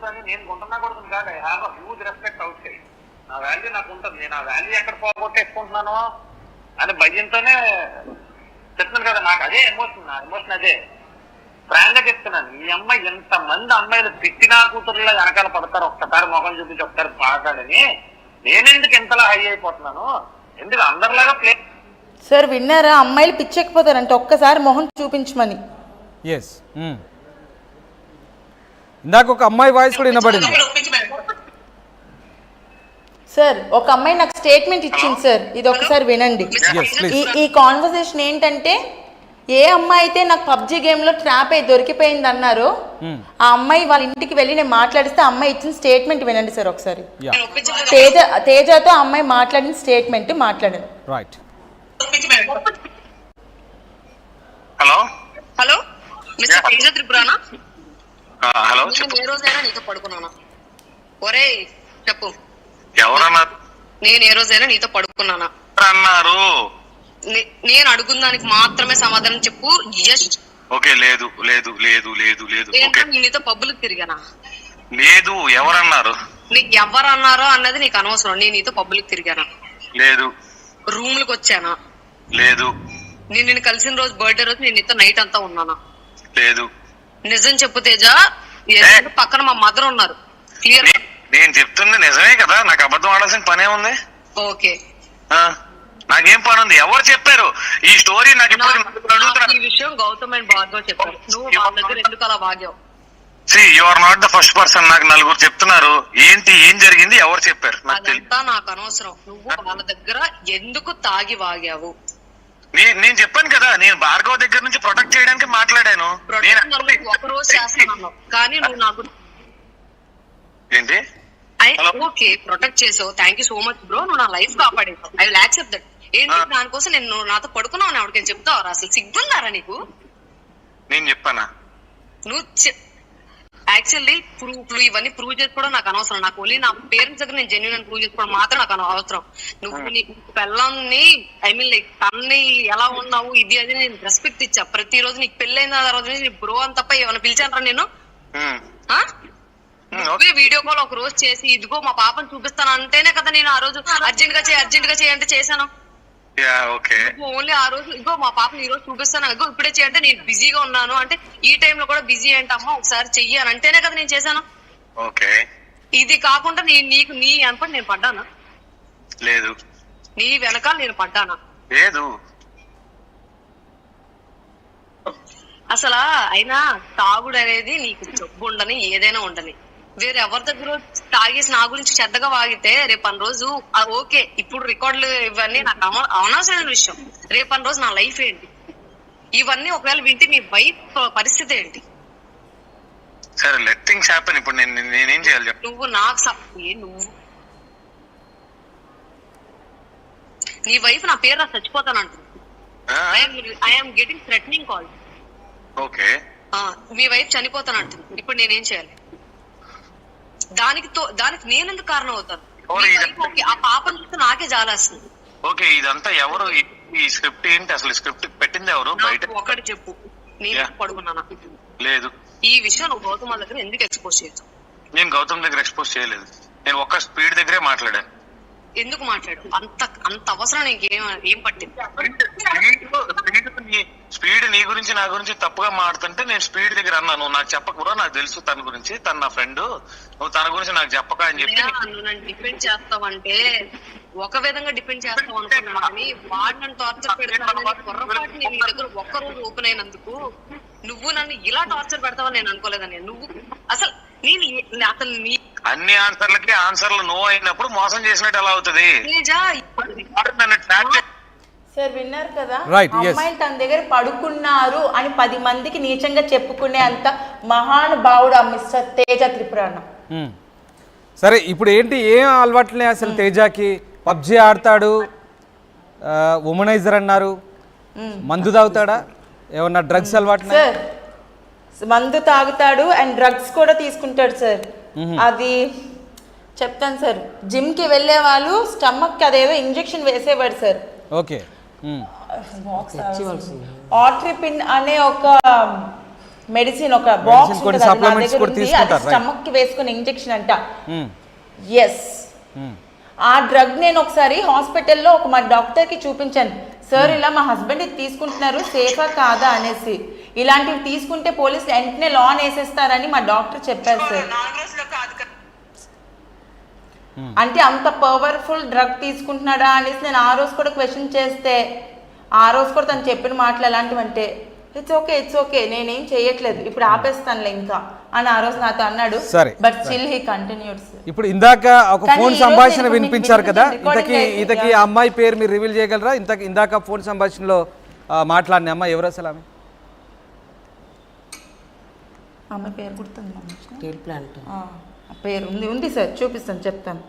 అని నేను గుంటున్నా కొడుకుని కాదు. I have a huge respect out side. నా వాల్యూ నాకు ఉంటుంది. నేను ఆ వాల్యూ ఎక్కడ పోగొట్టేసుకుంటున్నాను అని భయంతోనే చెప్తున్నాను కదా. నాకు అదే ఎమోషన్, నా ఎమోషన్ అదే. ఫ్రాంక్ గా చెప్తున్నాను, ఈ అమ్మాయి ఎంతమంది అమ్మాయిలు తిట్టినా కూతురులో వెనకాల పడతారు, ఒక్కసారి ముఖం చూపించి ఒకసారి మాట్లాడని. నేనెందుకు ఎంతలా హై అయిపోతున్నాను? ఎందుకు అందరిలాగా ప్లే. సార్ విన్నారా, అమ్మాయిలు పిచ్చెక్కిపోతారంటే ఒక్కసారి మొహం చూపించమని. ఎస్, ఇందాక ఒక అమ్మాయి వాయిస్ కూడా వినబడింది సార్. ఒక అమ్మాయి నాకు స్టేట్మెంట్ ఇచ్చింది సార్, ఇది ఒకసారి వినండి. ఈ కాన్వర్సేషన్ ఏంటంటే, ఏ అమ్మాయి అయితే నాకు పబ్జి గేమ్ లో ట్రాప్ అయి దొరికిపోయింది అన్నారో ఆ అమ్మాయి వాళ్ళ ఇంటికి వెళ్ళి నేను మాట్లాడిస్తే ఆ అమ్మాయి ఇచ్చిన స్టేట్మెంట్ వినండి సార్ ఒకసారి. తేజతో అమ్మాయి మాట్లాడిన స్టేట్మెంట్ మాట్లాడండి. Right. Hello hello mister Teja త్రిపురానా? హలో, ఏ రోజైనా నీతో పడుకున్నానా? ఒరే చెప్పు, ఎవరన్నారు? నేను ఏ రోజైనా నీతో పడుకున్నానా అన్నారు? నేను అడుగున్న దానికి మాత్రమే సమాధానం చెప్పు. ఓకే, లేదు లేదు లేదు లేదు లేదు. నేను నీతో పబ్బులకు తిరిగానా? లేదు. ఎవరన్నారు? నీకు ఎవరన్నారో అన్నది నీకు అనవసరం. నేను నీతో పబ్బులకు తిరిగానా? లేదు. రూమ్లకు వచ్చానా? లేదు. నేను కలిసిన రోజు, బర్త్డే రోజు నేను నీతో నైట్ అంతా ఉన్నానా? లేదు. నిజం చెప్పు తేజ. పక్కన మా మదర్ ఉన్నారు. క్లియర్. నేను చెప్తుంది నిజమే కదా, నాకు అబద్ధం ఆడాల్సిన పనే ఉంది. ఓకే, నాకేం పని ఉంది? ఎవరు చెప్పారు ఈ స్టోరీ? నాకు ఇప్పుడు ఈ విషయం గౌతమ్ అండ్ భార్గవ్ చెప్పారు. నువ్వు వాళ్ళ దగ్గర ఎందుకు అలా వాగావు? You are not the first person. నాకు నలుగురు చెప్తున్నారు. ఏంటి, ఏం జరిగింది, ఎవరు చెప్పారు? అదంతా నాకు అనవసరం. నువ్వు వాళ్ళ దగ్గర ఎందుకు తాగి వాగావు? నేను చెప్పాను కదా, నేను భార్గవ్ దగ్గర నుంచి ప్రొటెక్ట్ చేయడానికి మాట్లాడాను. ఒకరోజు చేస్తాను కానీ నువ్వు నాకు ఏంటి? ఓకే, ప్రొటెక్ట్ చేసావు, thank you so much bro. నువ్వు నా లైఫ్ కాపాడేసావు, ఐ విల్ యాక్సెప్ట్ దట్. ఏంటి దానికోసం నేను నాతో పడుకున్నావు అని ఎవరికైనా చెప్తావరా? అసలు సిగ్గుందారా నీకు? నేను చెప్పానా? నువ్వు యాక్చువల్లీ ప్రూఫ్లు ఇవన్నీ ప్రూవ్ చేసుకోవడం నాకు అనవసరం. నాకు ఓన్లీ నా పేరెంట్స్ దగ్గర నేను జెన్యూన్ అని ప్రూవ్ చేసుకోవడం మాత్రం నాకు అవసరం. నువ్వు నీ పిల్లల్ని, ఐ మీన్ లైక్ తన్ని ఎలా ఉన్నావు ఇది అది నేను రెస్పెక్ట్ ఇచ్చా. ప్రతి రోజు నీకు పెళ్ళైన తర్వాత నుంచి బ్రో అని తప్ప ఏమైనా పిలిచానరా నేను? నువ్వే వీడియో కాల్ ఒక రోజు చేసి ఇదిగో మా పాపను చూపిస్తాను అంటేనే కదా నేను ఆ రోజు అర్జెంట్ గా చేయంటే చేశాను. ఓన్లీ ఆ రోజు ఇగో మా పాపను ఈ రోజు చూపిస్తాను, ఇగో ఇప్పుడే చేయంటే నేను బిజీగా ఉన్నాను అంటే, ఈ టైంలో కూడా బిజీ ఏంటమ్మా ఒకసారి చెయ్యి అని అంటేనే కదా నేను చేశాను. ఇది కాకుండా నీకు నీ వెనక నేను పడ్డానా? లేదు. నీ వెనకాల నేను పడ్డానా? లేదు. అసలు అయినా తాగుడు అనేది నీకు జబ్బు ఉండని, ఏదైనా ఉండని, వేరే ఎవరి దగ్గర తాగేసి నా గురించి చెడ్డగా వాగితే రేపటి రోజు ఓకే, ఇప్పుడు రికార్డులు ఇవన్నీ నాకు అనవసరమైన విషయం. రేపటి రోజు నా లైఫ్ ఏంటి? ఇవన్నీ ఒకవేళ వింటే మీ వైఫ్ పరిస్థితి ఏంటి? సరే, లెట్ థింగ్స్ హ్యాపెన్. ఇప్పుడు నేనేం చేయాలి? నువ్వు నాకు నువ్వు నీ వైఫ్ నా పేరు చచ్చిపోతానంటుంది. I'm getting threatening call. Okay, మీ వైఫ్ చనిపోతానంటుంది. ఇప్పుడు నేనేం చేయాలి? దానికి నేను ఎందుకు కారణం అవుతాను? ఆ పాపను చూస్తే నాకే జాలేస్తుంది. ఓకే, ఇదంతా ఎవరు? ఈ స్క్రిప్ట్ ఏంటి అసలు? స్క్రిప్ట్ పెట్టింది ఎవరు? బయట ఒకటి చెప్పు, నేను పడుకున్నానా? లేదు. ఈ విషయం నువ్వు గౌతమ్ దగ్గర ఎందుకు ఎక్స్పోజ్ చేయొచ్చు? నేను గౌతమ్ దగ్గర ఎక్స్పోజ్ చేయలేదు. నేను ఒక్క స్పీడ్ దగ్గరే మాట్లాడాను. ఎందుకు మాట్లాడు? అంత అవసరం నీకేం పట్టింది? స్పీడ్ నీ గురించి నా గురించి తప్పుగా మాడుతుంటే నేను స్పీడ్ దగ్గర అన్నాను. నాకు చెప్పకూడదు, నాకు తెలుసు తన గురించి, తన నా ఫ్రెండ్, నువ్వు తన గురించి నాకు చెప్పక అని చెప్పి. నన్ను డిపెండ్ చేస్తావంటే ఒక విధంగా డిపెండ్ చేస్తావు అనుకున్నాను, కానీ వాడు నన్ను టార్చర్ పెడతాను పొరపాటు నీ దగ్గర ఒక్కరోజు ఓపెన్ అయినందుకు నువ్వు నన్ను ఇలా టార్చర్ పెడతావని నేను అనుకోలేదని. నువ్వు అసలు అన్ని ఆన్సర్లకి ఆన్సర్లు నో అయినప్పుడు మోసం చేసినట్టు ఎలా అవుతుంది? సార్ విన్నారు కదా, అమ్మాయిలు తన దగ్గర పడుకున్నారు అని 10 మందికి నీచంగా చెప్పుకునే అంత మహానుభావుడు మిస్టర్ తేజ త్రిపురాన. సరే, ఇప్పుడు ఏంటి, ఏం అలవాట్లే అసలు తేజకి? పబ్జి ఆడతాడు, ఉమనైజర్ అన్నారు, మందు తాగుతాడా, ఏమన్నా డ్రగ్స్ అలవాటు? సార్ మందు తాగుతాడు అండ్ డ్రగ్స్ కూడా తీసుకుంటాడు సార్. అది చెప్తాను సార్, జిమ్ కి వెళ్ళే వాళ్ళు స్టమక్ కి అదేదో ఇంజెక్షన్ వేసేవాడు సార్. ఓకే, ఆట్రిపిన్ అనే ఒక మెడిసిన్ ఒక బాక్స్ కొన్ని supplements కూడా తీసుకుంటారు, right? స్టమక్ కి వేసుకునే ఇంజెక్షన్ అంట. మ్మ్. ఎస్, ఆ డ్రగ్ నేను ఒకసారి హాస్పిటల్లో ఒక మా డాక్టర్కి చూపించాను. సార్ ఇలా మా హస్బెండ్ ఇది తీసుకుంటున్నారు, సేఫా కాదా అనేసి. ఇలాంటివి తీసుకుంటే పోలీసులు వెంటనే లాన్ వేసేస్తారని మా డాక్టర్ చెప్పారు సార్. అంటే అంత పవర్ఫుల్ డ్రగ్ తీసుకుంటున్నాడా అనేసి నేను ఆ రోజు కూడా క్వశ్చన్ చేస్తే, ఆ రోజు కూడా తను చెప్పిన మాటలు ఎలాంటివి అంటే, ఇట్స్ ఓకే నేనేం చేయట్లేదు, ఇప్పుడు ఆపేస్తానులే ఇంకా అని ఆ రోజు నాతో అన్నాడు. సరే, బట్ స్టిల్ హీ కంటిన్యూడ్. ఇప్పుడు ఇందాక ఒక కానీ ఫోన్ ఈ రోజు సంభాషణ నేను వినిపించారు మీకు కదా, recording ఇంతకీ ఆ అమ్మాయి పేరు మీరు రివీల్ చేయగలరా? ఇందాక ఫోన్ సంభాషణలో మాట్లాడిన అమ్మాయి ఎవరు అసలు? ఆమె ఆమె పేరు గుర్తుంది, స్టీల్ ప్లాంట్ పేరు ఉంది సార్, చూపిస్తాను, చెప్తాను.